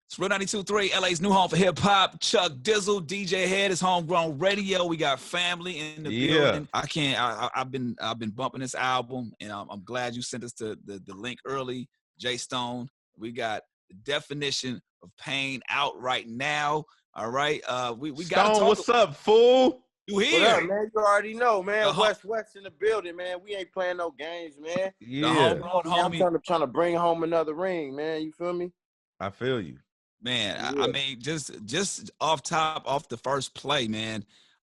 It's Real 92.3, LA's new home for hip hop. Chuck Dizzle DJ Hed is homegrown radio. We got family in the building. I've been bumping this album, and I'm glad you sent us the link early. Jay Stone. We got the definition of pain out right now. All right. We got to talk. What's up, fool? You here? What up, man? You already know, man. West in the building, man. We ain't playing no games, man. Yeah. I'm trying to bring home another ring, man. You feel me? I feel you. Man, yeah. I mean, just off the first play, man,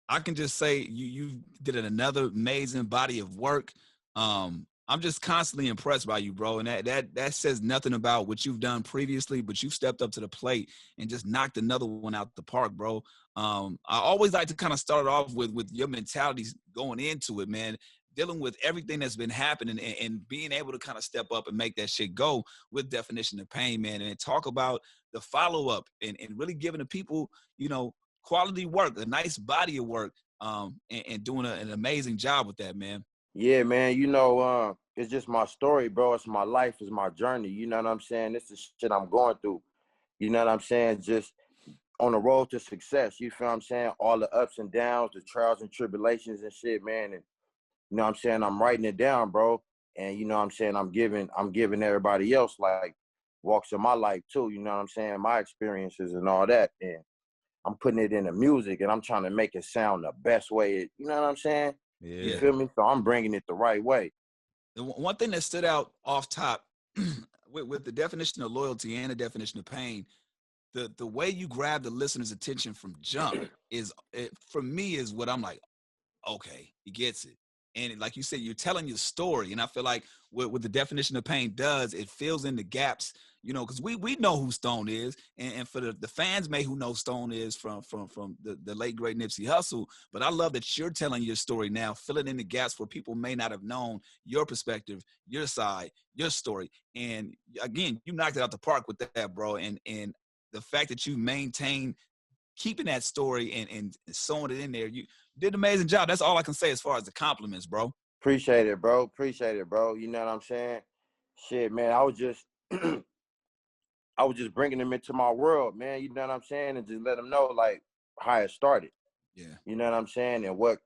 I can just say you did another amazing body of work. I'm just constantly impressed by you, bro. And that says nothing about what you've done previously, but you've stepped up to the plate and just knocked another one out the park, bro. I always like to kind of start off with your mentalities going into it, man. Dealing with everything that's been happening and being able to kind of step up and make that shit go with definition of pain, man. And talk about the follow-up and really giving the people, quality work, a nice body of work, and doing an amazing job with that, man. Yeah, man. It's just my story, bro. It's my life. It's my journey. You know what I'm saying? This is shit I'm going through. You know what I'm saying? Just on the road to success. You feel what I'm saying? All the ups and downs, the trials and tribulations and shit, man. And you know what I'm saying? I'm writing it down, bro. And you know what I'm saying? I'm giving everybody else like walks in my life too. You know what I'm saying? My experiences and all that. And I'm putting it in the music and I'm trying to make it sound the best way. You know what I'm saying? Yeah. You feel me? So I'm bringing it the right way. The one thing that stood out off top with the definition of loyalty and the definition of pain, the way you grab the listener's attention from jump for me is what I'm like, okay, he gets it. And like you said, you're telling your story. And I feel like what the definition of pain does, it fills in the gaps, because we know who Stone is. And for the fans who know Stone is from the late, great Nipsey Hussle. But I love that you're telling your story now, filling in the gaps where people may not have known your perspective, your side, your story. And again, you knocked it out the park with that, bro. And the fact that you maintain keeping that story and sewing it in there, you did an amazing job. That's all I can say as far as the compliments, bro. Appreciate it, bro. You know what I'm saying? Shit, man, I was just bringing them into my world, man. You know what I'm saying? And just let them know like how it started. Yeah. You know what I'm saying? And what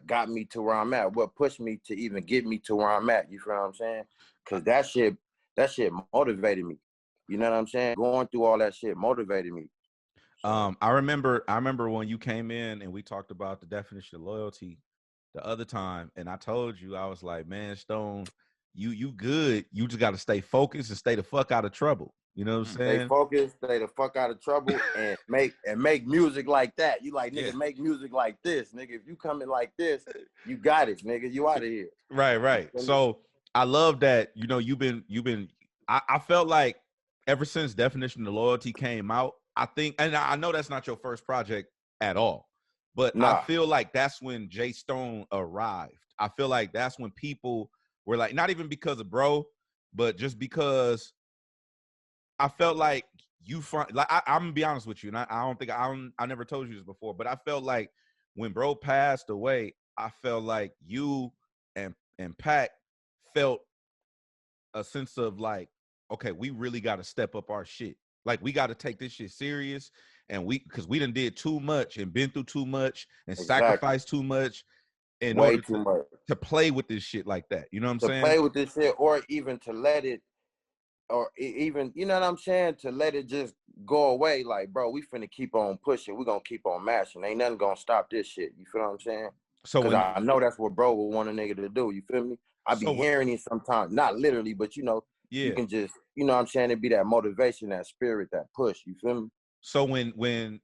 got me to where I'm at, what pushed me to even get me to where I'm at. You feel what I'm saying? Because that shit motivated me. You know what I'm saying? Going through all that shit motivated me. I remember when you came in and we talked about the definition of loyalty the other time, and I told you, I was like, man, Stone, you good. You just got to stay focused and stay the fuck out of trouble. You know what I'm saying? Stay focused, stay the fuck out of trouble, and make music like that. You like, nigga, make music like this, nigga. If you coming like this, you got it, nigga. You out of here. Right. So I love that. You've been. I felt like ever since definition of loyalty came out, I think, and I know that's not your first project at all, but I feel like that's when Jay Stone arrived. I feel like that's when people were like, not even because of bro, but just because I felt like I'm gonna be honest with you, and I never told you this before, but I felt like when bro passed away, I felt like you and Pac felt a sense of like, okay, we really got to step up our shit. Like, we got to take this shit serious, and because we done did too much and been through too much and sacrificed too much in order to play with this shit like that. You know what I'm saying? To play with this shit, or even to let it, or even, you know what I'm saying? To let it just go away. Like, bro, we finna keep on pushing. We gonna keep on mashing. Ain't nothing gonna stop this shit. You feel what I'm saying? So I know that's what bro would want a nigga to do. You feel me? I be hearing it sometimes, not literally, but you can just, you know what I'm saying? It be that motivation, that spirit, that push. You feel me? So when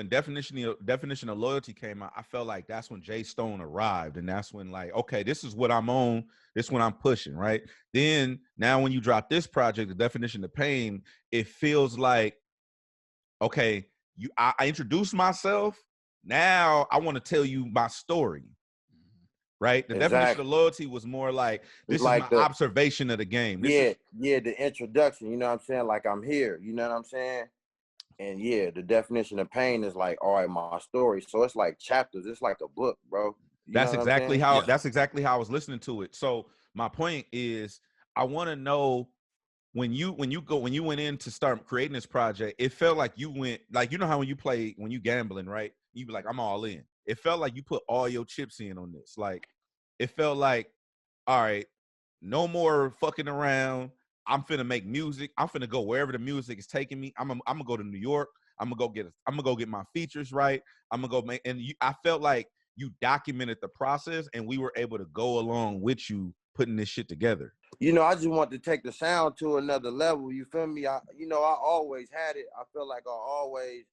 definition of loyalty came out, I felt like that's when Jay Stone arrived, and that's when, like, okay, this is what I'm on, this is what I'm pushing, right? Then now when you drop this project, the definition of pain, it feels like, okay, I introduced myself. Now I want to tell you my story. Right? The definition of loyalty was more like, this like is my observation of the game. The introduction, you know what I'm saying? Like, I'm here, you know what I'm saying? And the definition of pain is like, all right, my story. So it's like chapters. It's like a book, bro. That's exactly how I was listening to it. So my point is, I want to know when you went in to start creating this project, it felt like you went, like, you know how when you gambling, right? You be like, I'm all in. It felt like you put all your chips in on this. Like, it felt like, all right, no more fucking around. I'm finna make music. I'm finna go wherever the music is taking me. I'm gonna go to New York. I'm gonna go get my features right. I'm gonna go make, I felt like you documented the process, and we were able to go along with you putting this shit together. You know, I just want to take the sound to another level. You feel me? I always had it. I feel like I always,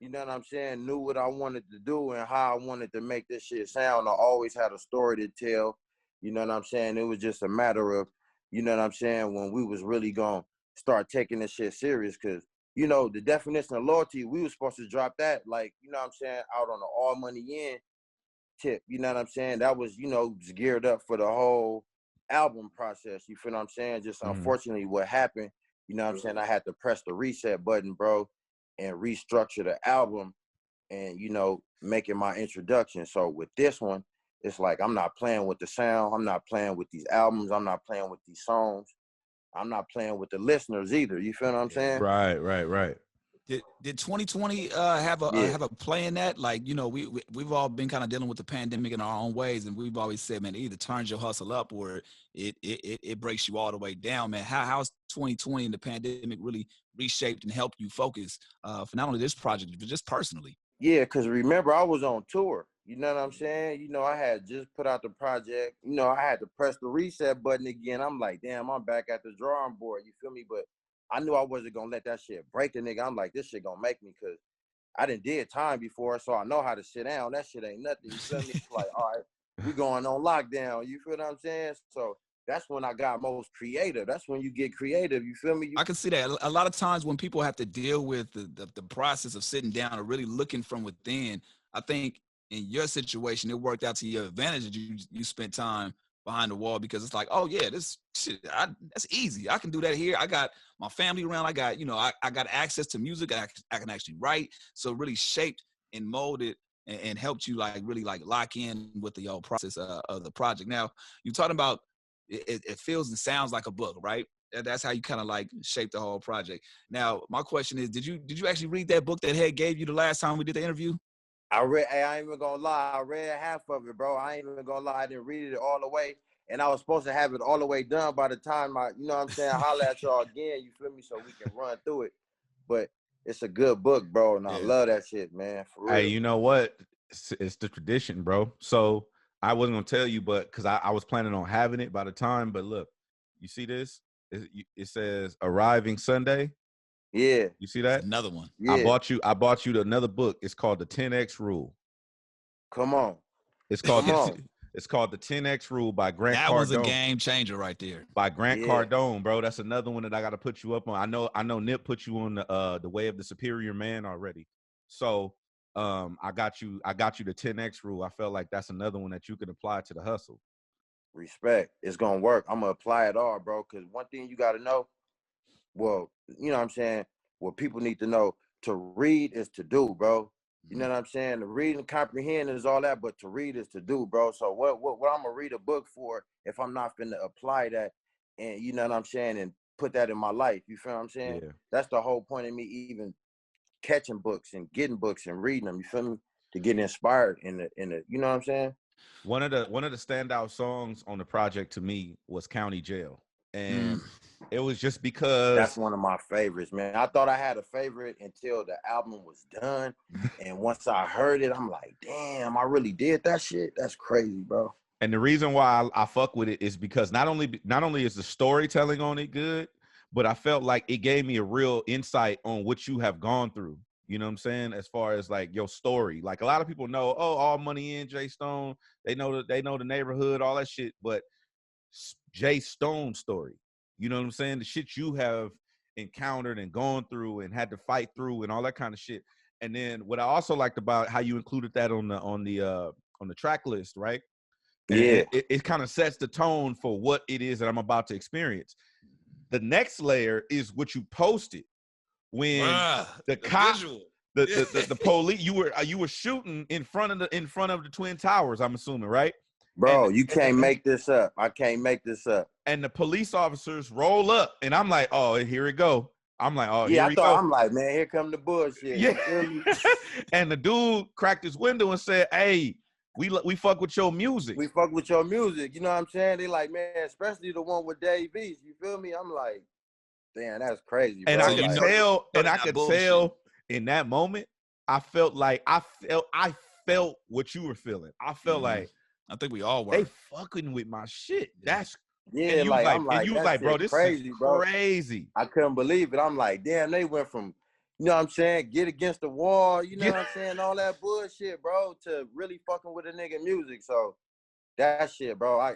you know what I'm saying, knew what I wanted to do and how I wanted to make this shit sound. I always had a story to tell. You know what I'm saying? It was just a matter of, you know what I'm saying, when we was really going to start taking this shit serious. Because, you know, the definition of loyalty, we was supposed to drop that, like, you know what I'm saying, out on the all money in tip. You know what I'm saying? That was, you know, just geared up for the whole album process. You feel what I'm saying? Just unfortunately what happened, you know what I'm saying, I had to press the reset button, bro, and restructure the album and, you know, making my introduction. So with this one, it's like I'm not playing with the sound. I'm not playing with these albums. I'm not playing with these songs. I'm not playing with the listeners either. You feel what I'm saying? Right. Did 2020 have a play in that? Like, you know, we've all been kind of dealing with the pandemic in our own ways, and we've always said, man, it either turns your hustle up or it breaks you all the way down, man. How's 2020 and the pandemic really reshaped and helped you focus for not only this project but just personally? Yeah, because remember, I was on tour. You know what I'm saying? You know, I had just put out the project. You know, I had to press the reset button again. I'm like, damn, I'm back at the drawing board. You feel me? But I knew I wasn't going to let that shit break the nigga. I'm like, this shit going to make me, because I did time before, so I know how to sit down. That shit ain't nothing. You feel me? It's like, all right, we going on lockdown. You feel what I'm saying? So that's when I got most creative. That's when you get creative. You feel me? I can see that. A lot of times when people have to deal with the process of sitting down or really looking from within, I think in your situation, it worked out to your advantage that you spent time behind the wall, because it's like, oh yeah, this shit, that's easy. I can do that here. I got my family around. I got, you know, I got access to music. I can actually write. So it really shaped and molded and helped you like really like lock in with the whole process of the project. Now you're talking about it feels and sounds like a book, right? That's how you kind of like shape the whole project. Now, my question is, did you actually read that book that Hed gave you the last time we did the interview? I ain't even gonna lie, I read half of it, bro. I ain't even gonna lie, I didn't read it all the way. And I was supposed to have it all the way done by the time you know what I'm saying, holler at y'all again, you feel me, so we can run through it. But it's a good book, bro, and I love that shit, man, for real. Hey, you know what? It's the tradition, bro. So I wasn't gonna tell you, but because I was planning on having it by the time. But look, you see this? It says arriving Sunday. Yeah. You see that? That's another one. Yeah. I bought you another book. It's called the 10X Rule. Come on. It's called the 10X Rule by Grant Cardone. That was a game changer right there. By Grant Cardone, bro. That's another one that I got to put you up on. I know Nip put you on the Way of the Superior Man already. So I got you the 10X Rule. I felt like that's another one that you can apply to the hustle. Respect. It's gonna work. I'm gonna apply it all, bro. Because one thing you gotta know, well, you know what I'm saying, what people need to know, to read is to do, bro. You know what I'm saying? To read and comprehend is all that, but to read is to do, bro. So what I'm gonna read a book for if I'm not finna apply that and, you know what I'm saying, and put that in my life? You feel what I'm saying? Yeah. That's the whole point of me even catching books and getting books and reading them. You feel me? To get inspired in the you know what I'm saying? One of the standout songs on the project to me was County Jail. And it was just because that's one of my favorites, man. I thought I had a favorite until the album was done. And once I heard it, I'm like, damn, I really did that shit. That's crazy, bro. And the reason why I fuck with it is because not only is the storytelling on it good, but I felt like it gave me a real insight on what you have gone through. You know what I'm saying? As far as like your story, like a lot of people know, oh, All Money In, Jay Stone, they know the neighborhood, all that shit. But Jay Stone's story, you know what I'm saying? The shit you have encountered and gone through and had to fight through and all that kind of shit. And then what I also liked about how you included that on the track list, right? And yeah, it kind of sets the tone for what it is that I'm about to experience. The next layer is what you posted when the cop, the police, you were shooting in front of the Twin Towers, I'm assuming, right? bro. You can't make this up. I can't make this up. and the police officers roll up, and I'm like, oh, here it go. I'm like, oh, Yeah, here we go. I'm like, man, here come the bullshit. Yeah. You feel me? And the dude cracked his window and said, hey, we fuck with your music. We fuck with your music. You know what I'm saying? They like, man, especially the one with Dave East. You feel me? I'm like, damn, that's crazy, bro. And I could tell in that moment, I felt what you were feeling. I felt like, I think we all were. They fucking with my shit. That's yeah. Like, I'm like, and you was like, bro, this crazy, is bro. crazy. I couldn't believe it. I'm like, damn, they went from, you know what I'm saying, get against the wall, you know what I'm saying, all that bullshit, bro, to really fucking with a nigga music. So that shit, bro,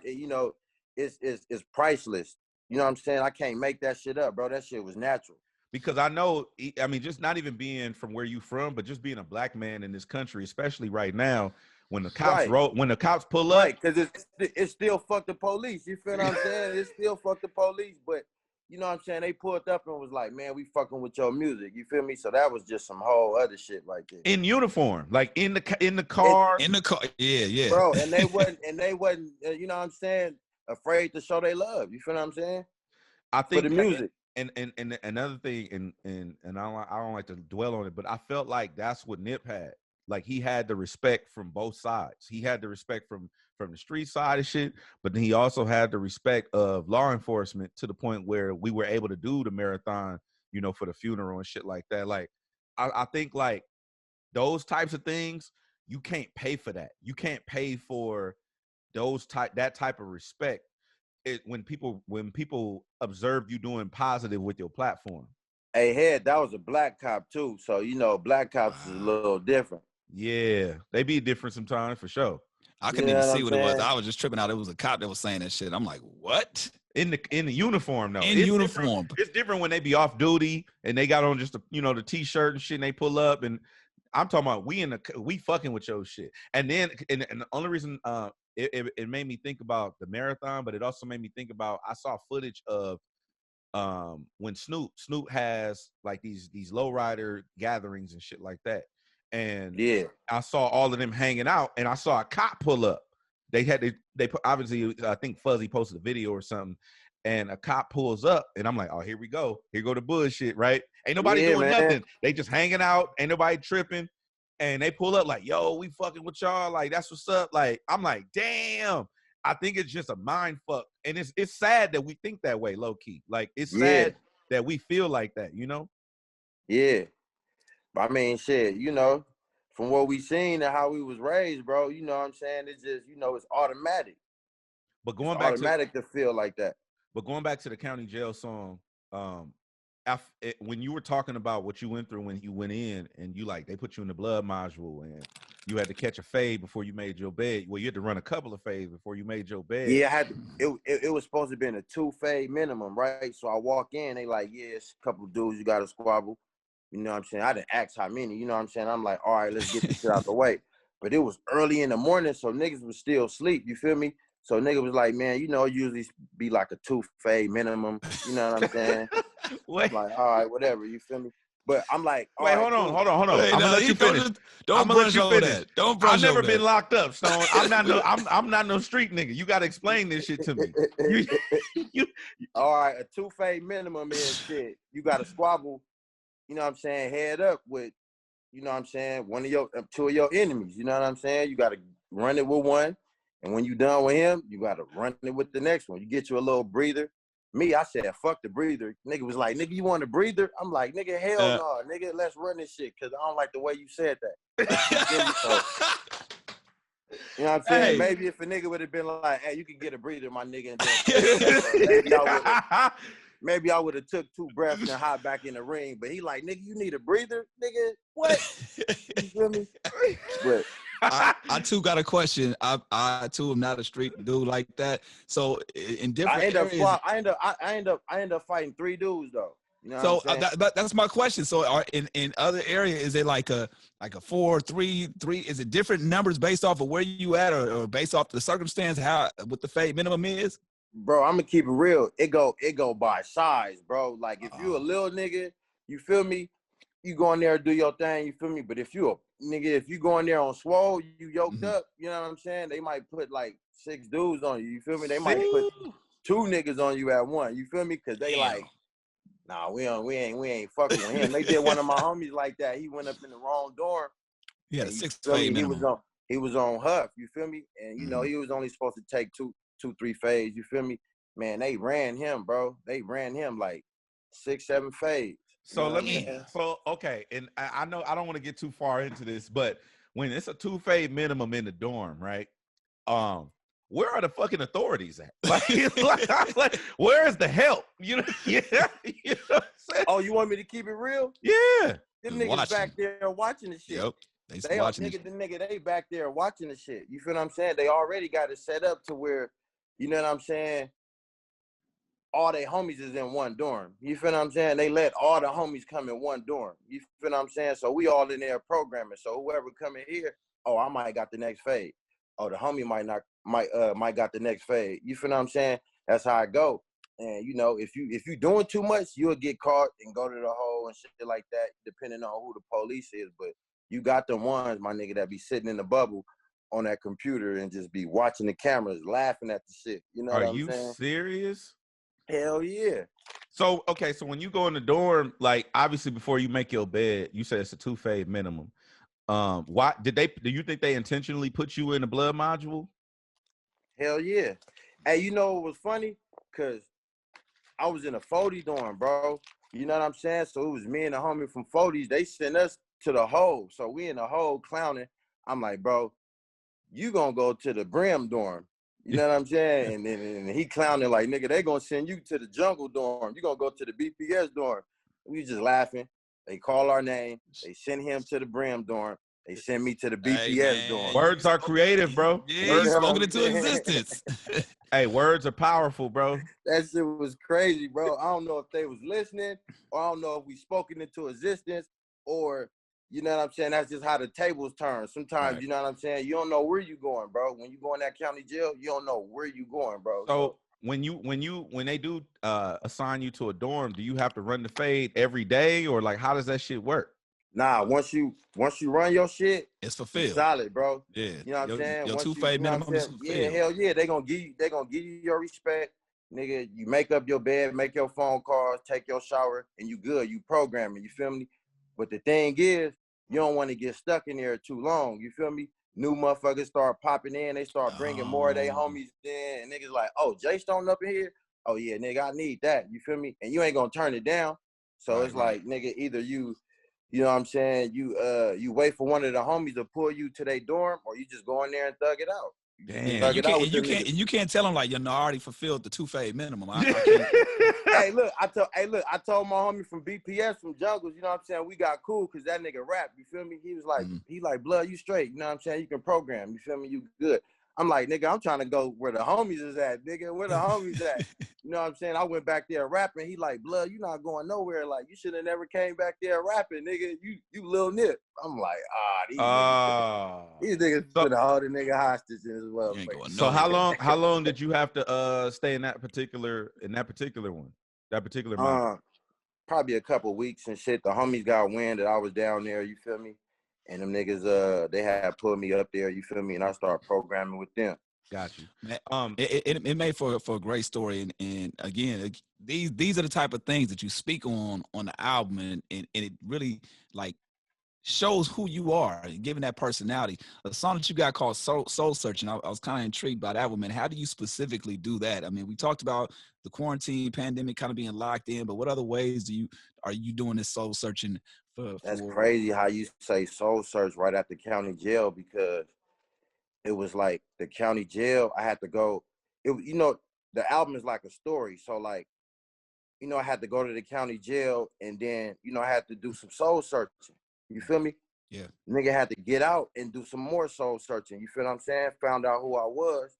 it's priceless. You know what I'm saying? I can't make that shit up, bro. That shit was natural. Because I know, I mean, just not even being from where you from, but just being a black man in this country, especially right now, when the cops pull up, right? Because it's still fuck the police. You feel what I'm saying? It's still fuck the police, but you know what I'm saying? They pulled up and was like, "Man, we fucking with your music." You feel me? So that was just some whole other shit right there. In uniform, like in the car, yeah, bro. And they wasn't, you know what I'm saying, afraid to show they love. You feel what I'm saying? I think for the music. And another thing, and I don't like to dwell on it, but I felt like that's what Nip had. Like he had the respect from both sides. He had the respect from the street side of shit, but then he also had the respect of law enforcement to the point where we were able to do the marathon, you know, for the funeral and shit like that. Like I think like those types of things, you can't pay for that. You can't pay for that type of respect. When people observe you doing positive with your platform. Hey, Head, that was a black cop too. So, you know, black cops is a little different. Yeah, they be different sometimes for sure. I couldn't even see what it was. I was just tripping out. It was a cop that was saying that shit. I'm like, what? In the uniform though. In uniform. It's different when they be off duty and they got on just the t-shirt and shit and they pull up, and I'm talking about we fucking with your shit. And then and the only reason it made me think about the marathon, but it also made me think about, I saw footage of when Snoop has like these lowrider gatherings and shit like that. And yeah, I saw all of them hanging out, and I saw a cop pull up. They put, obviously, I think Fuzzy posted a video or something, and a cop pulls up, and I'm like, oh, here we go. Here go the bullshit, right? Ain't nobody doing nothing. They just hanging out. Ain't nobody tripping. And they pull up like, yo, we fucking with y'all. Like, that's what's up. Like, I'm like, damn. I think it's just a mind fuck. And it's sad that we think that way, low key. Like, it's sad that we feel like that, you know? Yeah. I mean, shit, you know, from what we seen and how we was raised, bro, you know what I'm saying? It's just, you know, it's automatic. But going back automatic to feel like that. But going back to the county jail song, when you were talking about what you went through when you went in, and you like, they put you in the blood module and you had to catch a fade before you made your bed. Well, you had to run a couple of fades before you made your bed. Yeah, I had to, it was supposed to be in a 2 fade minimum, right? So I walk in, they like, yeah, it's a couple of dudes you got to squabble. You know what I'm saying? I didn't ask how many, you know what I'm saying? I'm like, all right, let's get this shit out the way. But it was early in the morning, so niggas was still asleep, you feel me? So nigga was like, man, you know, it usually be like a 2 fade minimum, you know what I'm saying? I'm like, all right, whatever, you feel me? But I'm like, wait, hold on. Wait, I'm gonna let you finish. Don't brush over that. Don't brush over that. I've never been locked up, Stone. I'm not no street nigga. You gotta explain this shit to me. All right, a 2 fade minimum is shit. You gotta squabble, you know what I'm saying, head up with, you know what I'm saying, two of your enemies, you know what I'm saying? You gotta run it with one, and when you done with him, you gotta run it with the next one. You get you a little breather. Me, I said, fuck the breather. Nigga was like, nigga, you want a breather? I'm like, nigga, hell no. Nigga, let's run this shit, because I don't like the way you said that. You know what I'm saying? Hey. Maybe if a nigga would have been like, hey, you can get a breather, my nigga, and then maybe I would have took 2 breaths and hop back in the ring. But he like, nigga, you need a breather? Nigga, what? You feel me? But I too got a question. I too am not a street dude like that. So in different areas, I end up fighting 3 dudes though. You know what I'm saying? That's my question. So in other areas, is it like a 4, 3? Is it different numbers based off of where you at, or based off the circumstance, how what the fade minimum is? Bro, I'm gonna keep it real. It go by size, bro. Like if you a little nigga, you feel me? You go in there and do your thing, you feel me? But if you a nigga, if you go in there on swole, you yoked up, you know what I'm saying? They might put like 6 dudes on you, you feel me? They might put two niggas on you at once. You feel me? Cause they Damn. like, nah, we ain't fucking with him. They did one of my homies like that. He went up in the wrong dorm. He had a You 6 feel fade me? minimum. He was on Huff. You feel me? And you know he was only supposed to take two, 3 fades. You feel me? Man, they ran him, bro. They ran him like 6, 7 fades. So let me. So okay, and I know I don't want to get too far into this, but when it's a 2 fade minimum in the dorm, right? Where are the fucking authorities at? Like where is the help? You know, yeah. You know what I'm saying? Oh, you want me to keep it real? Yeah. Them niggas back there watching the shit. Yep. They back there watching the shit. You feel what I'm saying? They already got it set up to where, you know what I'm saying? All they homies is in one dorm. You feel what I'm saying? They let all the homies come in one dorm. You feel what I'm saying? So we all in there programming. So whoever come in here, oh, I might got the next fade. Oh, the homie might got the next fade. You feel what I'm saying? That's how it go. And you know, if you doing too much, you'll get caught and go to the hole and shit like that, depending on who the police is. But you got them ones, my nigga, that be sitting in the bubble on that computer and just be watching the cameras, laughing at the shit. You know what I'm saying? Are you serious? Hell yeah. So okay, so when you go in the dorm, like obviously before you make your bed, you said it's a 2 fade minimum. Why do you think they intentionally put you in a blood module? Hell yeah. Hey, you know what was funny? Cause I was in a 40 dorm, bro. You know what I'm saying? So it was me and the homie from 40s. They sent us to the hole. So we in the hole clowning. I'm like, bro, you gonna go to the Brim dorm. You know what I'm saying? And he clowning like, nigga, they gonna send you to the jungle dorm. You gonna go to the BPS dorm. We just laughing. They call our name. They send him to the Brim dorm. They send me to the BPS dorm. Words are creative, bro. Yeah, you spoken into existence. Hey, words are powerful, bro. That shit was crazy, bro. I don't know if they was listening, or I don't know if we spoken into existence, or you know what I'm saying? That's just how the tables turn. Sometimes, Right. you know what I'm saying? You don't know where you going, bro. When you go in that county jail, you don't know where you going, bro. So when they do assign you to a dorm, do you have to run the fade every day, or like how does that shit work? Nah, once you run your shit, It's fulfilled. solid, bro. Yeah. You know what I'm saying? Your Once 2 you fade know what I'm minimum is saying? fulfilled. Yeah, hell yeah. They gonna give you your respect. Nigga, you make up your bed, make your phone calls, take your shower, and you good. You programming, you feel me? But the thing is, you don't want to get stuck in there too long. You feel me? New motherfuckers start popping in. They start bringing more of their homies in. And niggas like, oh, Jay Stone up in here? Oh, yeah, nigga, I need that. You feel me? And you ain't going to turn it down. So it's like, nigga, either you know what I'm saying, you wait for one of the homies to pull you to their dorm, or you just go in there and thug it out. Yeah, you can't tell them like, you know, I already fulfilled the 2 fade minimum. I can't. Hey, look, I told my homie from BPS from Jungles, you know what I'm saying, we got cool because that nigga rap, you feel me? He was like, he like, blood, you straight, you know what I'm saying? You can program, you feel me? You good. I'm like, nigga, I'm trying to go where the homies is at, nigga. Where the homies at? You know what I'm saying? I went back there rapping. He like, blood, you not going nowhere. Like, you should have never came back there rapping, nigga. You little nip. I'm like, these niggas put a hold the nigga hostage in his well. So how long did you have to stay in that particular one? That particular month? Probably a couple weeks and shit. The homies got wind that I was down there, you feel me? And them niggas, they had put me up there, you feel me? And I started programming with them. Got you. It made for a great story, and again, these are the type of things that you speak on the album, and it really like shows who you are, given that personality. A song that you got called Soul Searching, I was kind of intrigued by that one, man. How do you specifically do that? I mean, we talked about the quarantine pandemic kind of being locked in, but what other ways are you doing this soul searching for? That's crazy how you say soul search right at the county jail, because it was like the county jail, I had to go, you know, the album is like a story. So like, you know, I had to go to the county jail, and then, you know, I had to do some soul searching. You feel me? Yeah. Nigga had to get out and do some more soul searching. You feel what I'm saying? Found out who I was.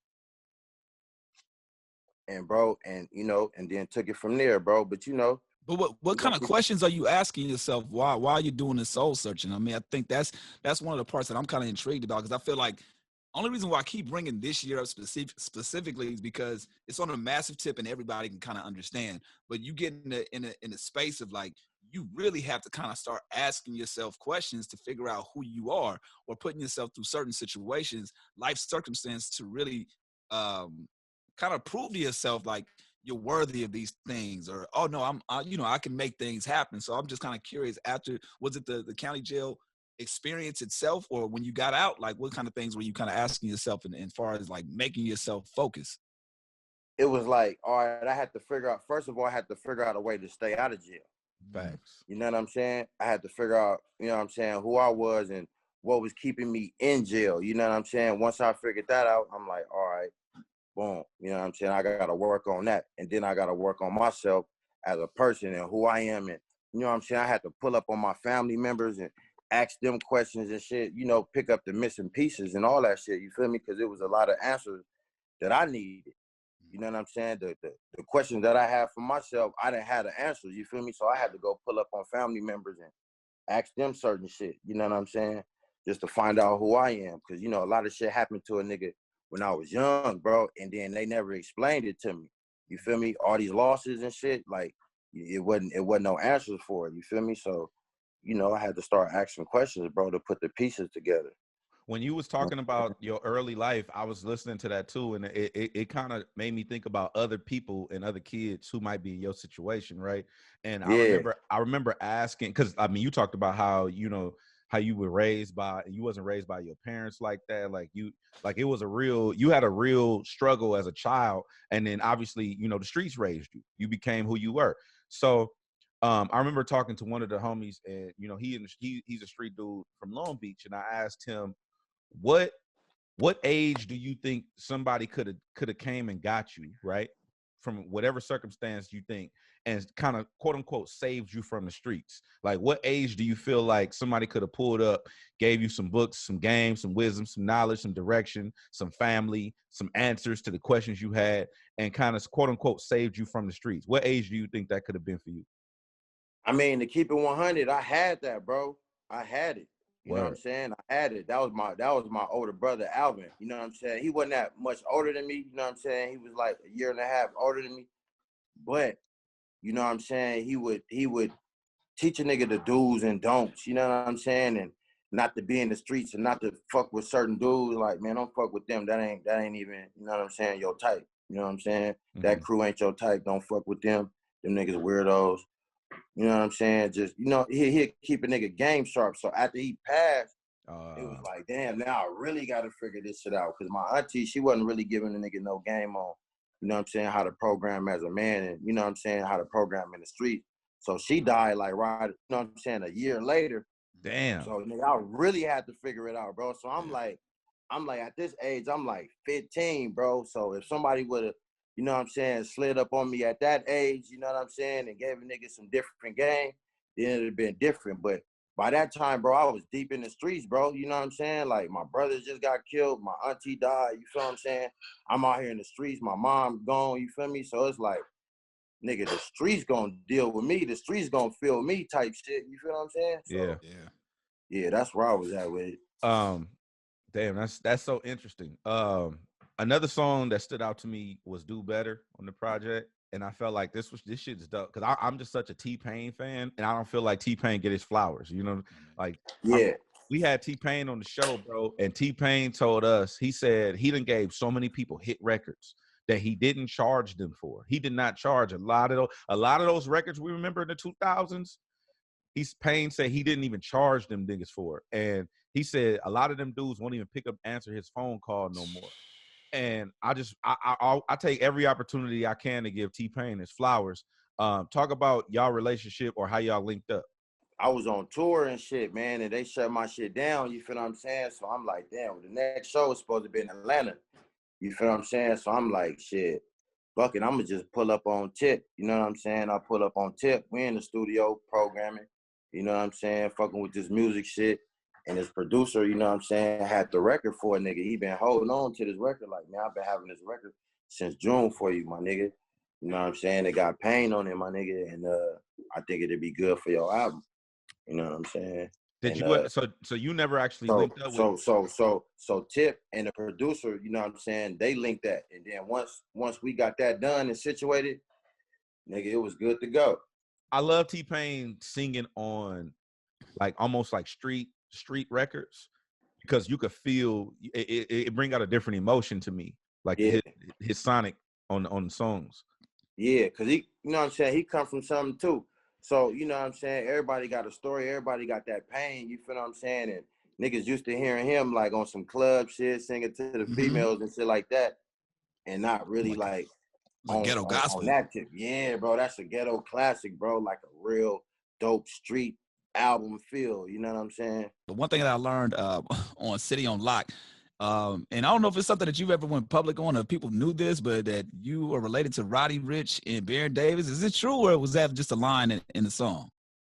And bro, and you know, and then took it from there, bro. But you know. But what kind of questions are you asking yourself while are you doing this soul searching? I mean, I think that's one of the parts that I'm kind of intrigued about, because I feel like only reason why I keep bringing this year up specifically is because it's on a massive tip and everybody can kind of understand. But you get in a space of like, you really have to kind of start asking yourself questions to figure out who you are, or putting yourself through certain situations, life circumstance, to really kind of prove to yourself like you're worthy of these things, or oh no, I can make things happen. So I'm just kind of curious. After, was it the county jail experience itself, or when you got out, like what kind of things were you kind of asking yourself, in far as like making yourself focus? It was like, all right, I had to figure out. First of all, I had to figure out a way to stay out of jail. Facts. You know what I'm saying? I had to figure out, you know what I'm saying, who I was and what was keeping me in jail. You know what I'm saying? Once I figured that out, I'm like, all right, boom. You know what I'm saying? I got to work on that. And then I got to work on myself as a person and who I am. And, you know what I'm saying? I had to pull up on my family members and ask them questions and shit, you know, pick up the missing pieces and all that shit. You feel me? Because it was a lot of answers that I needed. You know what I'm saying? The questions that I have for myself, I didn't have the answers. You feel me? So I had to go pull up on family members and ask them certain shit. You know what I'm saying? Just to find out who I am. Because, you know, a lot of shit happened to a nigga when I was young, bro. And then they never explained it to me. You feel me? All these losses and shit, like, it wasn't no answers for it. You feel me? So, you know, I had to start asking questions, bro, to put the pieces together. When you was talking about your early life, I was listening to that too, and it kind of made me think about other people and other kids who might be in your situation, right? And Yeah. I remember asking, because I mean, you talked about how, you know, how you were raised by, you wasn't raised by your parents like that, like it was you had a real struggle as a child, and then obviously, you know, the streets raised you. You became who you were. So I remember talking to one of the homies, and you know, he's a street dude from Long Beach, and I asked him, what age do you think somebody could have came and got you, right, from whatever circumstance you think, and kind of quote unquote saved you from the streets? Like, what age do you feel like somebody could have pulled up, gave you some books, some games, some wisdom, some knowledge, some direction, some family, some answers to the questions you had, and kind of quote unquote saved you from the streets? What age do you think that could have been for you? I mean, to keep it 100, I had that, bro. I had it. You know what I'm saying? I had it. That was my older brother, Alvin. You know what I'm saying? He wasn't that much older than me. You know what I'm saying? He was like a year and a half older than me. But, you know what I'm saying? He would teach a nigga the do's and don'ts. You know what I'm saying? And not to be in the streets and not to fuck with certain dudes. Like, man, don't fuck with them. That ain't even, you know what I'm saying, your type. You know what I'm saying? Mm-hmm. That crew ain't your type. Don't fuck with them. Them niggas weirdos. You know what I'm saying? Just, you know, he'll keep a nigga game sharp. So after he passed, it was like, damn, now I really got to figure this shit out. Because my auntie, she wasn't really giving the nigga no game on, you know what I'm saying, how to program as a man and, you know what I'm saying, how to program in the street. So she died like right, you know what I'm saying, a year later. Damn. So nigga, I really had to figure it out, bro. So I'm like at this age, I'm like 15, bro. So if somebody would have, you know what I'm saying, slid up on me at that age, you know what I'm saying, and gave a nigga some different game, then it'd have been different. But by that time, bro, I was deep in the streets, bro. You know what I'm saying? Like, my brothers just got killed. My auntie died. You feel what I'm saying? I'm out here in the streets. My mom gone. You feel me? So it's like, nigga, the streets gonna deal with me. The streets gonna feel me type shit. You feel what I'm saying? So, yeah, that's where I was at with it. Damn, that's so interesting. Another song that stood out to me was "Do Better" on the project, and I felt like this shit is dope because I'm just such a TPain fan, and I don't feel like TPain get his flowers. You know, like we had TPain on the show, bro, and TPain told us, he said he done gave so many people hit records that he didn't charge them for. He did not charge a lot of those records we remember in the 2000s. Payne said he didn't even charge them niggas for it. And he said a lot of them dudes won't even answer his phone call no more. And I take every opportunity I can to give TPain his flowers. Talk about y'all relationship or how y'all linked up. I was on tour and shit, man, and they shut my shit down. You feel what I'm saying? So I'm like, damn, the next show is supposed to be in Atlanta. You feel what I'm saying? So I'm like, shit, fuck it, I'm gonna just pull up on tip. You know what I'm saying? I pull up on tip. We in the studio programming. You know what I'm saying? Fucking with this music shit. And his producer, you know what I'm saying, had the record for a nigga. He been holding on to this record. Like, man, I've been having this record since June for you, my nigga. You know what I'm saying? It got pain on it, my nigga. And I think it'd be good for your album. You know what I'm saying? Did you so you never actually linked up with so Tip and the producer, you know what I'm saying, they linked that. And then once we got that done and situated, nigga, it was good to go. I love TPain singing on like almost like street records because you could feel it bring out a different emotion to me. Like his sonic on the songs. Yeah, cause he, you know what I'm saying, he come from something too. So, you know what I'm saying, everybody got a story, everybody got that pain, you feel what I'm saying? And niggas used to hearing him like on some club shit, singing to the females and shit like that, and not really like ghetto gospel. On that tip. Yeah, bro, that's a ghetto classic, bro, like a real dope street album feel, you know what I'm saying? The one thing that I learned on City on Lock, and I don't know if it's something that you've ever went public on or people knew this, but that you are related to Roddy Ricch and Baron Davis. Is it true, or was that just a line in the song?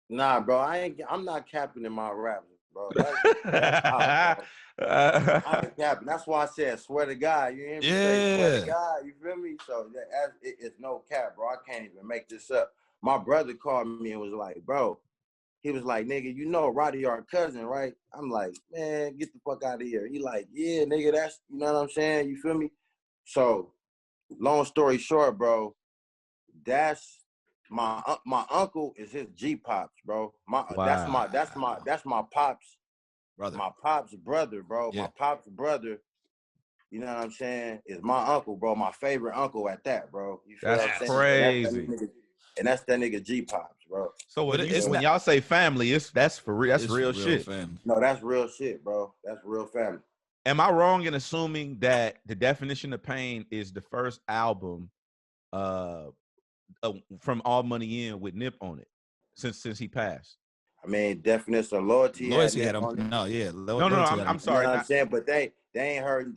Nah, bro, I'm not capping in my raps, bro. That's out, bro. I ain't capping. That's why I said, swear to God. You hear me say, swear to God. You feel me? So it's no cap, bro. I can't even make this up. My brother called me and was like, bro, he was like, nigga, you know Roddy our cousin, right? I'm like, man, get the fuck out of here. He like, yeah, nigga, that's, you know what I'm saying? You feel me? So, long story short, bro, that's my uncle is his G pops, bro. That's my pops. Brother. My pops' brother, bro. Yeah. My pops' brother, you know what I'm saying, is my uncle, bro. My favorite uncle at that, bro. You feel that's what I'm crazy. saying? And that's that nigga G Pops, bro. So when y'all say family, that's for real. That's real shit. Family. No, that's real shit, bro. That's real family. Am I wrong in assuming that The Definition of Pain is the first album from All Money In with Nip on it since he passed? I mean, Definition of Loyalty had him. No, yeah. No, I'm sorry. You know what I'm saying? But they ain't heard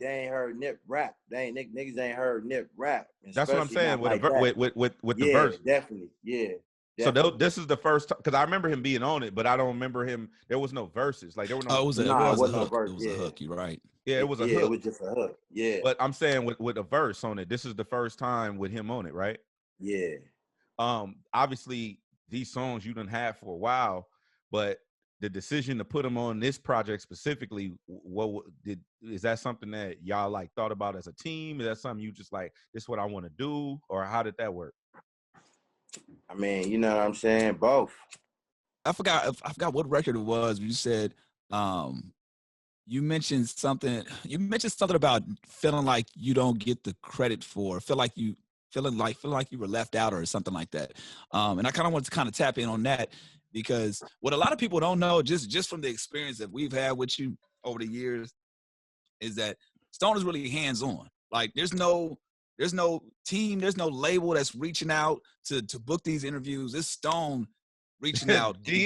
Nip rap. Niggas ain't heard Nip rap. That's what I'm saying with the verse. Definitely. Yeah. Definitely. So this is the first time, because I remember him being on it, but I don't remember him. There was no verses. Like there were no. It was a hook. It was a hook. You're right. Yeah, it was a hook. It was just a hook. Yeah. But I'm saying with a verse on it. This is the first time with him on it, right? Yeah. Obviously these songs you done had for a while, but the decision to put them on this project specifically, is that something that y'all like thought about as a team? Is that something you just like, this is what I want to do, or how did that work? I mean, you know what I'm saying? Both. I forgot what record it was. You said you mentioned something about feeling like you don't get the credit for, feeling like you were left out or something like that. And I kind of wanted to kind of tap in on that, because what a lot of people don't know, just from the experience that we've had with you over the years, is that Stone is really hands-on. Like there's no team, there's no label that's reaching out to book these interviews. It's Stone reaching out and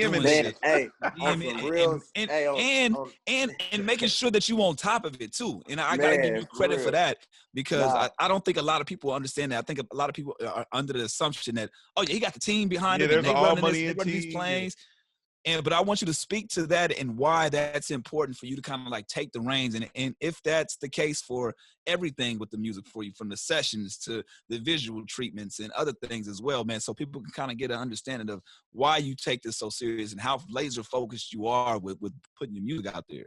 making sure that you on top of it too. And I gotta give you credit for that, because I don't think a lot of people understand that. I think a lot of people are under the assumption that, oh yeah, he got the team behind him and they running these planes. But I want you to speak to that and why that's important for you to kind of like take the reins. And if that's the case for everything with the music for you, from the sessions to the visual treatments and other things as well, man, so people can kind of get an understanding of why you take this so serious and how laser focused you are with putting your music out there.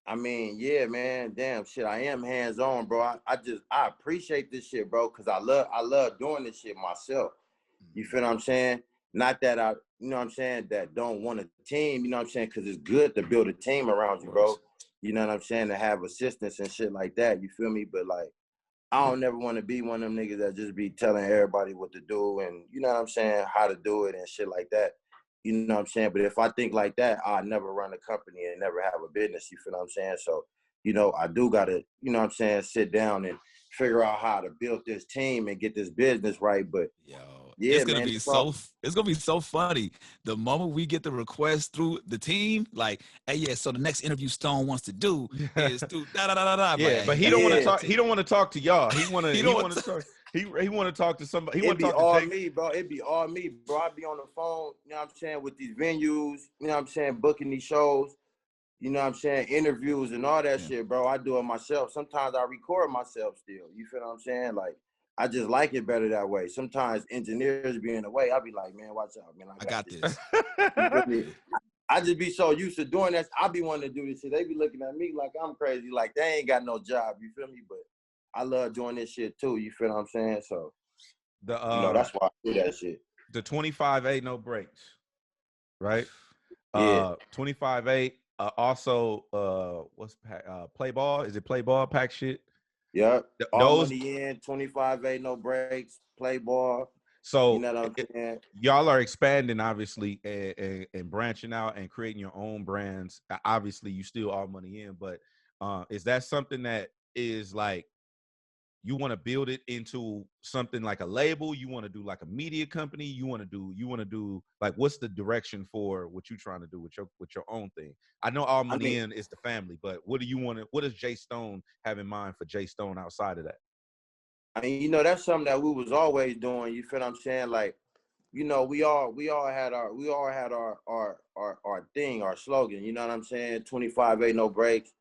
I mean, yeah, man, damn shit. I am hands-on, bro. I appreciate this shit, bro, because I love doing this shit myself. You feel what I'm saying? Not that I, you know what I'm saying, that don't want a team, you know what I'm saying, because it's good to build a team around you, bro. You know what I'm saying, to have assistance and shit like that, you feel me? But, like, I don't never want to be one of them niggas that just be telling everybody what to do and, you know what I'm saying, how to do it and shit like that. You know what I'm saying? But if I think like that, I'll never run a company and never have a business, you feel what I'm saying? So, you know, I do got to, you know what I'm saying, sit down and figure out how to build this team and get this business right. But yeah, it's gonna be so funny the moment we get the request through the team, like, hey, yeah, so the next interview Stone wants to do is through da da da da. Yeah, but he don't want to talk. He don't want to talk to y'all. He want to talk. He want to talk to somebody. He want to talk to Jake. Me, bro. It'd be all me, bro. I'd be on the phone. You know what I'm saying, with these venues. You know what I'm saying, booking these shows. You know what I'm saying, interviews and all that shit, bro. I do it myself. Sometimes I record myself still. You feel what I'm saying? Like, I just like it better that way. Sometimes engineers be in the way. I'll be like, man, watch out, man. I got this. I just be so used to doing that. I be wanting to do this shit. They be looking at me like I'm crazy. Like, they ain't got no job. You feel me? But I love doing this shit too. You feel what I'm saying? So, you know, that's why I do that shit. The 25-8 no breaks, right? Yeah. 25-8. Also, what's Play Ball? Is it Play Ball? Pack shit. Yep. All Those, money in, 25 ain't no breaks, play ball. You so know what I'm saying? y'all are expanding, obviously, and branching out and creating your own brands. Obviously, you still all money in, but is that something that is like, you want to build it into something like a label? You want to do like a media company? You want to do like, what's the direction for what you're trying to do with your own thing? I know all money in is the family, but what do you want to, what does Jay Stone have in mind for Jay Stone outside of that? I mean, you know, that's something that we was always doing. You feel what I'm saying? Like, you know, we all had our thing, our slogan. You know what I'm saying? 25 ain't no breaks.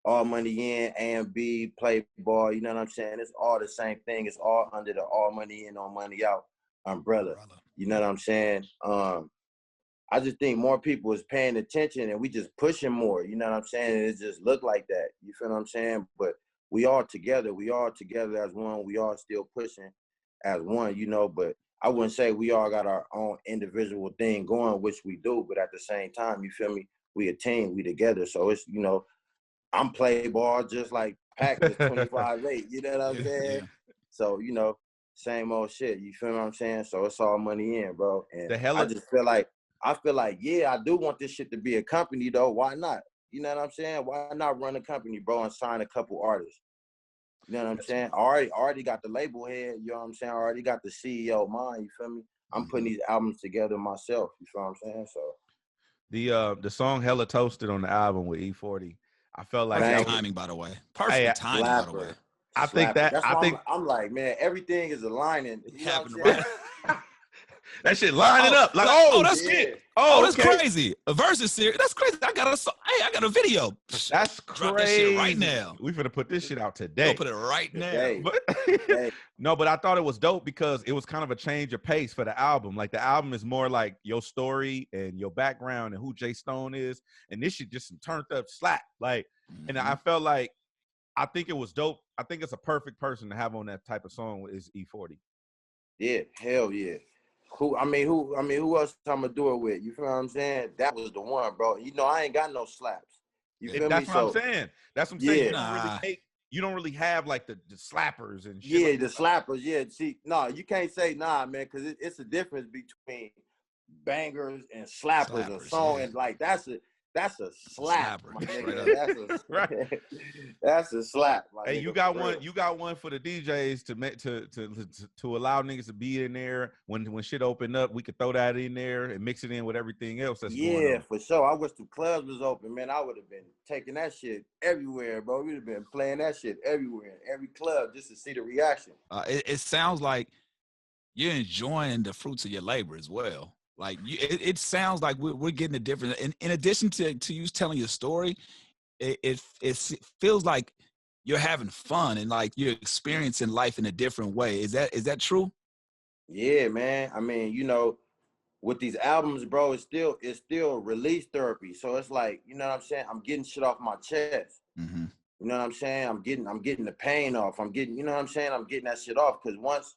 All money in, A and B, play ball. You know what I'm saying? It's all the same thing. It's all under the all money in, all money out umbrella. You know what I'm saying? I just think more people is paying attention and we just pushing more. You know what I'm saying? It just look like that. You feel what I'm saying? But we all together. We all together as one. We all still pushing as one, you know, but I wouldn't say we all got our own individual thing going, which we do, but at the same time, you feel me? We a team, we together. So it's, you know, I'm play ball just like Pac is 25-8. You know what I'm saying? Yeah. So, you know, same old shit. You feel what I'm saying? So it's all money in, bro. And The hell I just feel like, yeah, I do want this shit to be a company though. Why not? You know what I'm saying? Why not run a company, bro, and sign a couple artists? You know what I'm saying? I already got the label head, you know what I'm saying? I already got the CEO mind, you feel me? I'm putting these albums together myself, you feel what I'm saying? So the song Hella Toasted on the album with E40, I felt like Perfect that was, timing, by the way. Perfect timing, by the way. slapper. That's I why think I'm like, man, everything is aligning. It You know what happened I'm right. saying? that shit lining up like, that's Yeah. that's okay. crazy. A verse is serious. That's crazy. I got a video. That's Drop that shit right crazy. now. We finna put this shit out We'll today. put it right now. Today. But no, but I thought it was dope because it was kind of a change of pace for the album. Like the album is more like your story and your background and who Jay Stone is, and this shit just turned up slap. Like, and I felt like, I think it was dope. I think it's a perfect person to have on that type of song is E40. Yeah, hell yeah. Who else I'm gonna do it with? You feel what I'm saying? That was the one, bro. You know, I ain't got no slaps. You feel me? That's what I'm saying. That's what I'm saying. Yeah. You don't really have like the slappers and shit. Yeah, the slappers. Yeah, see, no, you can't say nah, man, because it's a difference between bangers and slappers. A song and like that's a slap, my nigga. That's a right. that's a slap, my Hey, nigga. you got one. You got one for the DJs to allow niggas to be in there when shit open up. We could throw that in there and mix it in with everything else that's going on. Yeah, for sure. I wish the clubs was open, man. I would have been taking that shit everywhere, bro. We'd have been playing that shit everywhere, every club, just to see the reaction. It sounds like you're enjoying the fruits of your labor as well. Like it sounds like we're getting a different. In addition to you telling your story, it feels like you're having fun and like you're experiencing life in a different way. Is that true? Yeah, man. I mean, you know, with these albums, bro, it's still release therapy. So it's like, you know what I'm saying? I'm getting shit off my chest. Mm-hmm. You know what I'm saying? I'm getting the pain off. I'm getting, you know what I'm saying? I'm getting that shit off. Cause once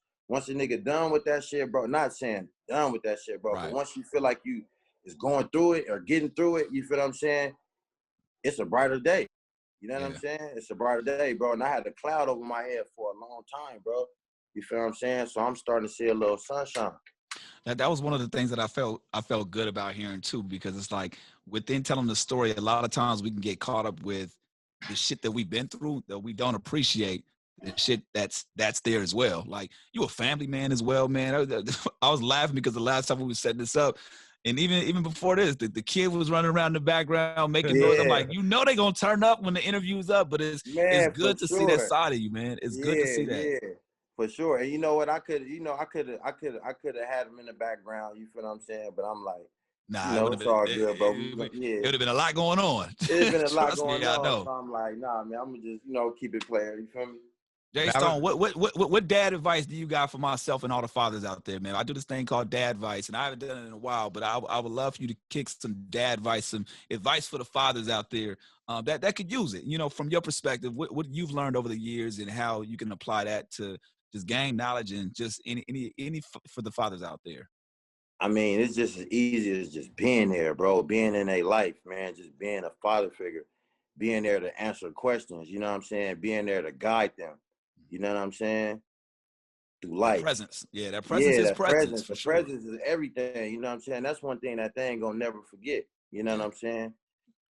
a nigga done with that shit, bro, not saying done with that shit, bro, Right. but once you feel like you is going through it or getting through it, you feel what I'm saying? It's a brighter day. You know what I'm saying? It's a brighter day, bro. And I had a cloud over my head for a long time, bro. You feel what I'm saying? So I'm starting to see a little sunshine. That was one of the things that I felt good about hearing too, because it's like within telling the story, a lot of times we can get caught up with the shit that we've been through that we don't appreciate the shit that's there as well. Like you a family man as well, man. I was laughing because the last time we were setting this up, and even before this, the kid was running around in the background making noise. I'm like, you know, they gonna turn up when the interview's up, but it's good to see that side of you, man. It's good to see that. Yeah, for sure. And you know what? I could have had him in the background. You feel what I'm saying? But I'm like, nah, you know, it's all good, bro. It would have been a lot going on. It's been a lot going me, I on. know. So I'm like, nah, man. I'm gonna just, you know, keep it playing. You feel me? Jay Stone, what dad advice do you got for myself and all the fathers out there, man? I do this thing called dad advice, and I haven't done it in a while, but I would love for you to kick some dad advice, some advice for the fathers out there that could use it. You know, from your perspective, what you've learned over the years and how you can apply that to just gain knowledge and just any for the fathers out there. I mean, it's just as easy as just being there, bro. Being in a life, man. Just being a father figure. being there to answer questions, you know what I'm saying? Being there to guide them, you know what I'm saying? Through That life. presence. Yeah, that presence Yeah, is that presence presence. for The sure. presence is everything, you know what I'm saying? That's one thing that they ain't gonna never forget, you know what I'm saying?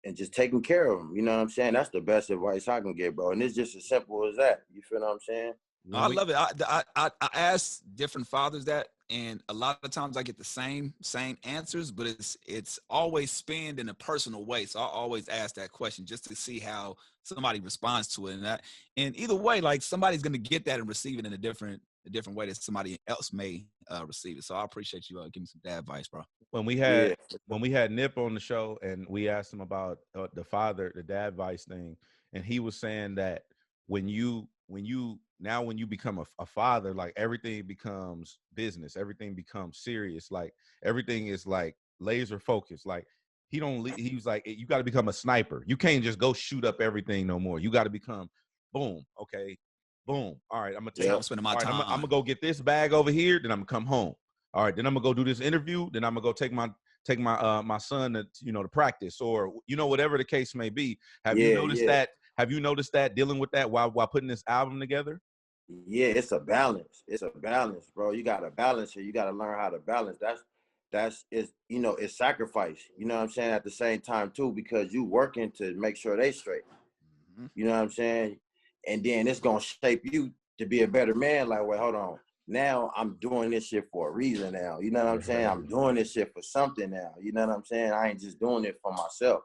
And just taking care of them, you know what I'm saying? That's the best advice I can get, bro. And it's just as simple as that. You feel what I'm saying? I love it. I ask different fathers that, and a lot of times I get the same answers, but it's always spanned in a personal way. So I always ask that question just to see how somebody responds to it, and either way, like somebody's gonna get that and receive it in a different way that somebody else may receive it. So I appreciate you giving me some dad advice, bro. When we Yeah. had Nip on the show and we asked him about the dad advice thing, and he was saying that when you become a father, like everything becomes business, everything becomes serious, like everything is like laser focused. Like he was like, you got to become a sniper. You can't just go shoot up everything no more. You got to become boom, okay, boom. All right, I'm gonna take. Yeah, I'm spending my time. I'm gonna go get this bag over here. Then I'm gonna come home. All right, then I'm gonna go do this interview. Then I'm gonna go take my son to practice, or whatever the case may be. Have you noticed that? Have you noticed that dealing with that while putting this album together? Yeah, it's a balance. It's a balance, bro. You gotta balance it. You gotta learn how to balance. It's sacrifice. You know what I'm saying? At the same time too, because you working to make sure they straight. Mm-hmm. You know what I'm saying? And then it's gonna shape you to be a better man. Like, wait, hold on. Now I'm doing this shit for a reason now. You know what I'm saying? I'm doing this shit for something now. You know what I'm saying? I ain't just doing it for myself.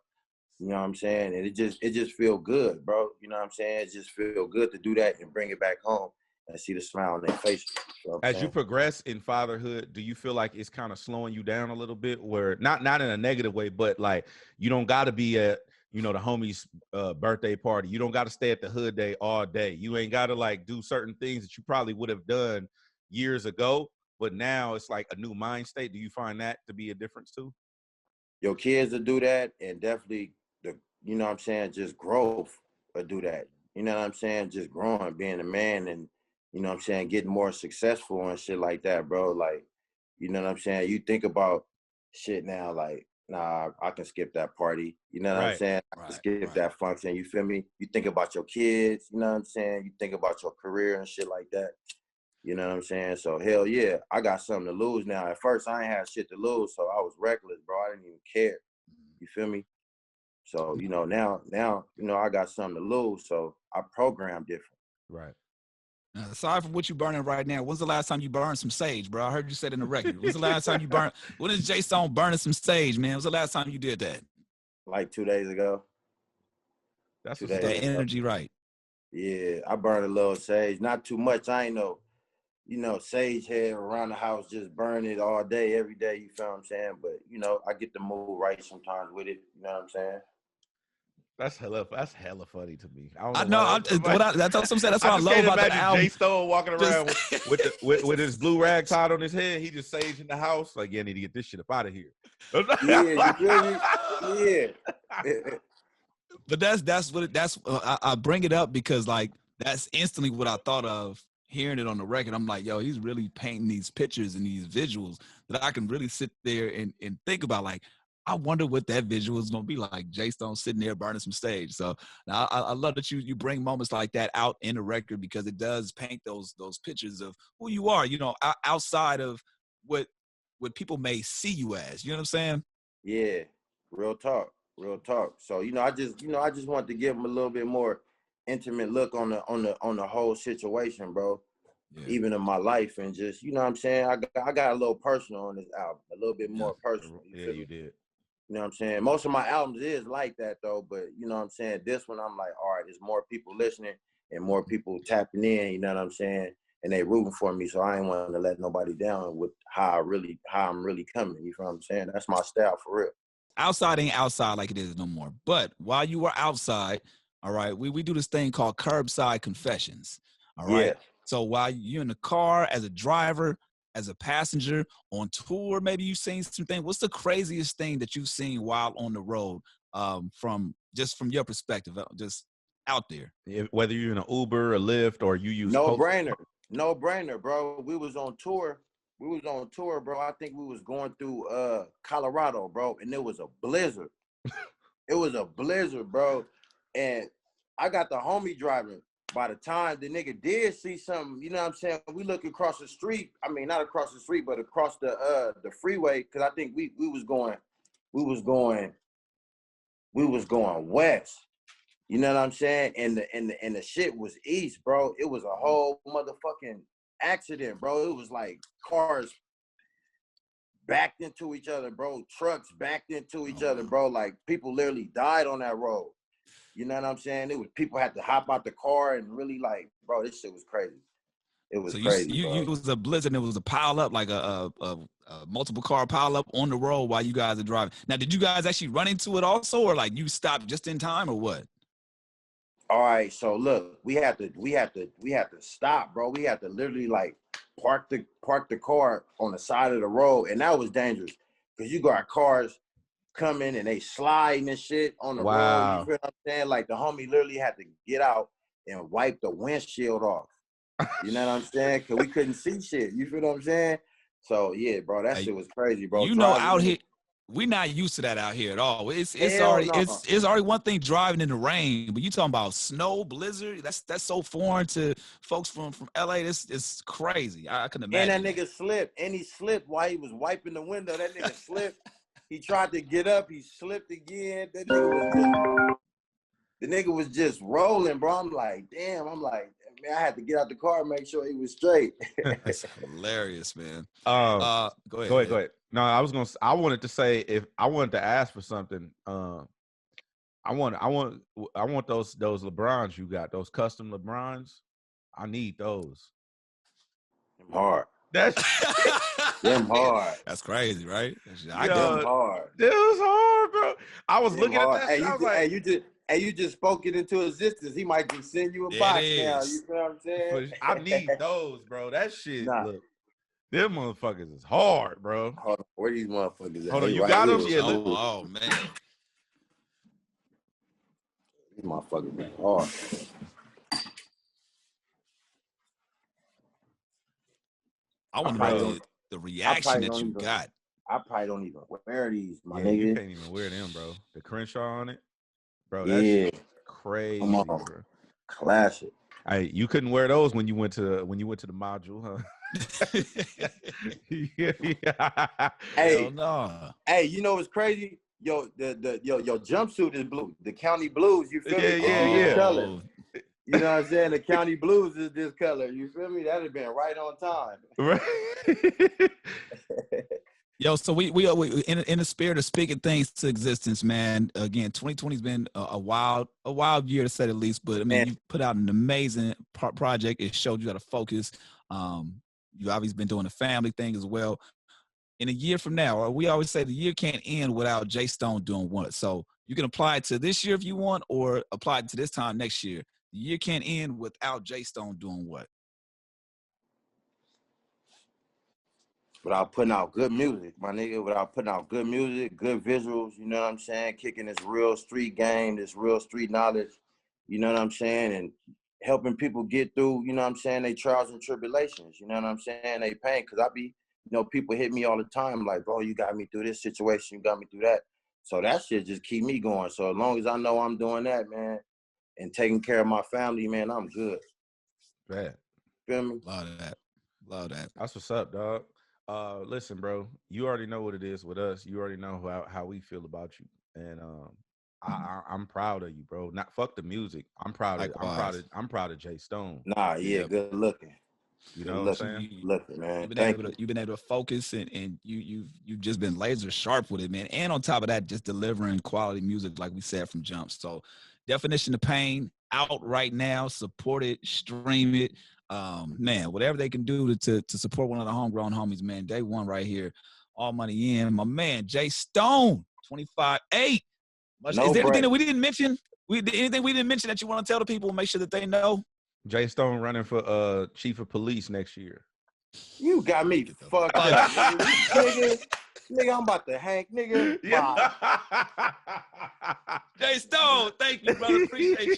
You know what I'm saying? And it just feel good, bro. You know what I'm saying? It just feel good to do that and bring it back home and see the smile on their face. You know what I'm As you saying? progress in fatherhood, do you feel like it's kind of slowing you down a little bit, where not in a negative way, but like you don't got to be at the homie's birthday party. You don't got to stay at the hood day all day. You ain't got to like do certain things that you probably would have done years ago, but now it's like a new mind state. Do you find that to be a difference too? Your kids will do that, and definitely you know what I'm saying, just growth will do that. You know what I'm saying? Just growing, being a man, and you know what I'm saying, getting more successful and shit like that, bro. Like, you know what I'm saying? You think about shit now, like, nah, I can skip that party. You know what I'm Right. saying? I can skip that function. You feel me? You think about your kids, you know what I'm saying? You think about your career and shit like that. You know what I'm saying? So hell yeah, I got something to lose now. At first, I ain't had shit to lose, so I was reckless, bro. I didn't even care. You feel me? So now I got something to lose, so I program different. Right. Aside from what you burning right now, when's the last time you burned some sage, bro? I heard you said in the record. When's the last time you burned? When is Jay Stone burning some sage, man? When's the last time you did that? Like 2 days ago. That's 2 what's days That up. ago. energy, right? Yeah, I burned a little sage, not too much. I ain't sage head around the house, just burn it all day, every day. You feel what I'm saying? But I get the mood right sometimes with it. You know what I'm saying? That's hella funny to me. I don't I know know. why. That's what I'm saying. That's I what I just love can't about the imagine Jay album. Stone walking around Just with his blue rag tied on his head. He just sage in the house. Like, yeah, I need to get this shit up out of here. Yeah, you feel me? Yeah. but that's what I bring it up because like that's instantly what I thought of hearing it on the record. I'm like, yo, he's really painting these pictures and these visuals that I can really sit there and think about. Like, I wonder what that visual is gonna be like. Jay Stone sitting there burning some stage. So I love that you bring moments like that out in the record because it does paint those pictures of who you are. Outside of what people may see you as. You know what I'm saying? Yeah, real talk, real talk. So I just want to give them a little bit more intimate look on the whole situation, bro. Yeah. Even in my life, and just what I'm saying, I got a little personal on this album, a little bit more personal. Yeah, you did. You know what I'm saying? Most of my albums is like that though, but you know what I'm saying. This one, I'm like, all right, there's more people listening and more people tapping in. You know what I'm saying? And they rooting for me, so I ain't want to let nobody down with how I'm really coming. You know what I'm saying? That's my style for real. Outside ain't outside like it is no more. But while you were outside, all right, we do this thing called curbside confessions. All right. Yeah. So while you're in the car as a driver, as a passenger, on tour, maybe you've seen something. What's the craziest thing that you've seen while on the road? From your perspective, just out there. Whether you're in an Uber, a Lyft, or you use No brainer, bro. We was on tour, bro. I think we was going through Colorado, bro, and it was a blizzard. It was a blizzard, bro. And I got the homie driving. By the time the nigga did see something, you know what I'm saying? We look across the street. I mean, not across the street, but across the freeway, because I think we was going west. You know what I'm saying? And the shit was east, bro. It was a whole motherfucking accident, bro. It was like cars backed into each other, bro. Trucks backed into each other, bro. Like people literally died on that road. You know what I'm saying? It was people had to hop out the car and really like, bro, this shit was crazy. It was crazy, bro. It was a blizzard and it was a pile up, like a multiple car pile up on the road while you guys are driving. Now, did you guys actually run into it also, or like you stopped just in time, or what? All right, so look, we had to stop, bro. We had to literally like park the car on the side of the road, and that was dangerous because you got cars coming and they sliding and shit on the road. You feel what I'm saying? Like the homie literally had to get out and wipe the windshield off. You know what I'm saying? Because we couldn't see shit. You feel what I'm saying? So yeah, bro, that shit was crazy, bro. You know, out here, we're not used to that out here at all. It's already one thing driving in the rain, but you talking about snow, blizzard. That's so foreign to folks from LA. It's crazy. I couldn't imagine. And that nigga slipped, and he slipped while he was wiping the window. That nigga slipped. He tried to get up, he slipped again. The nigga was just rolling, bro. I'm like, damn. I'm like, man, I had to get out the car and make sure he was straight. That's hilarious, man. Go ahead. No, I wanted to say, if I wanted to ask for something, I want those LeBrons you got, those custom LeBrons. I need those. Them hard. That's them hard. That's crazy, right? I them hard. That was hard, bro. I was them looking hard. at that. You just spoke it into existence. He might just send you a box now. You know what I'm saying? I need those, bro. That shit. Look, them motherfuckers is hard, bro. Hold on, where these motherfuckers at? Hold on, you got them? Yeah, look. Oh man, these motherfuckers is hard. I want to know the reaction that you got. I probably don't even wear these, my nigga. You can't even wear them, bro. The Crenshaw on it, bro. That's crazy, bro. Classic. You couldn't wear those when you went to the module, huh? Hey, no. Hey, you know what's crazy? Yo, your jumpsuit is blue. The county blues, you feel me? Yeah. Color. You know what I'm saying? The county blues is this color. You feel me? That'd have been right on time. Right. Yo, so we in the spirit of speaking things to existence, man. Again, 2020's been a wild year to say the least. But I mean, you put out an amazing project. It showed you how to focus. You obviously been doing the family thing as well. In a year from now, we always say the year can't end without Jay Stone doing what. So you can apply it to this year if you want, or apply it to this time next year. The year can't end without Jay Stone doing what? Without putting out good music, my nigga. Without putting out good music, good visuals, you know what I'm saying? Kicking this real street game, this real street knowledge, you know what I'm saying? And helping people get through, you know what I'm saying, they trials and tribulations, you know what I'm saying? They pain, because people hit me all the time like, bro, you got me through this situation, you got me through that. So that shit just keep me going. So as long as I know I'm doing that, man, and taking care of my family, man, I'm good. Right. Feel me? Love that. That's what's up, dog. Listen, bro, you already know what it is with us. You already know how we feel about you. And I'm proud of you, bro. Not fuck the music. I'm proud of Jay Stone. Nah, yeah, good looking. You know what I'm saying? Looking, man. You've been able to focus and you've just been laser sharp with it, man. And on top of that, just delivering quality music, like we said from jump. So Definition of Pain out right now. Support it, stream it. Man, whatever they can do to support one of the homegrown homies, man. Day one right here. All money in. My man, Jay Stone, 25-8. Is there anything that we didn't mention? Anything we didn't mention that you want to tell the people, make sure that they know? Jay Stone running for chief of police next year. You got me fucked up. Nigga, I'm about to hang, nigga. Jay Stone, thank you, brother. Appreciate you.